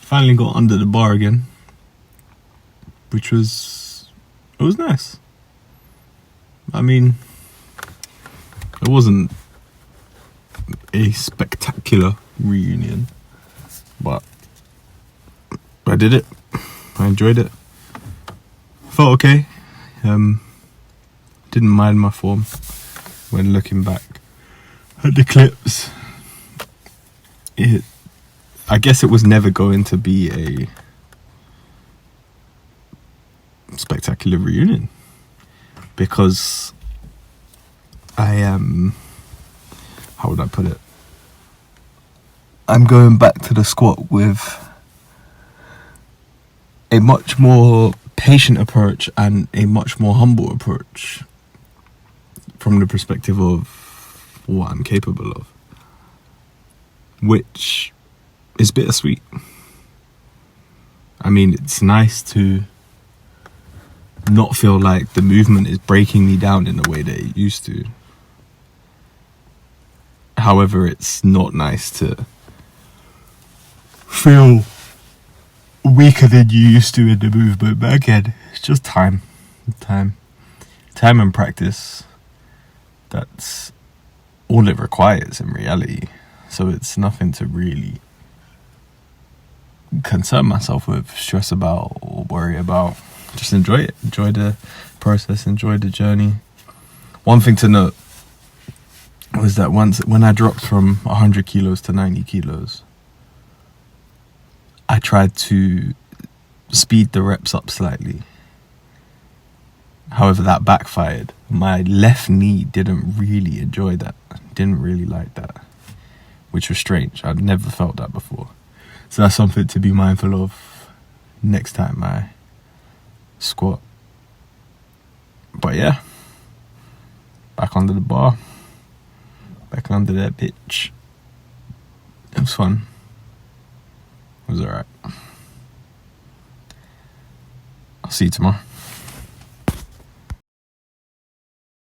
finally got under the bar again, which was nice. I mean, it wasn't a spectacular reunion, but I did it. I enjoyed it. Felt okay. Didn't mind my form when looking back at the clips. I guess it was never going to be a spectacular reunion because I am, how would I put it? I'm going back to the squat with a much more patient approach and a much more humble approach from the perspective of what I'm capable of, which is bittersweet. I mean, it's nice to not feel like the movement is breaking me down in the way that it used to. However, it's not nice to feel weaker than you used to in the movement. But again, it's just time and practice. That's all it requires in reality. So it's nothing to really concern myself with, stress about, or worry about. Just enjoy it. Enjoy the process. Enjoy the journey. One thing to note was that when I dropped from 100 kilos to 90 kilos, I tried to speed the reps up slightly. However, that backfired. My left knee didn't really enjoy that. Didn't really like that, which was strange. I'd never felt that before. So that's something to be mindful of next time I squat. But yeah, back under the bar, back under that bitch. It was fun. It was alright. I'll see you tomorrow.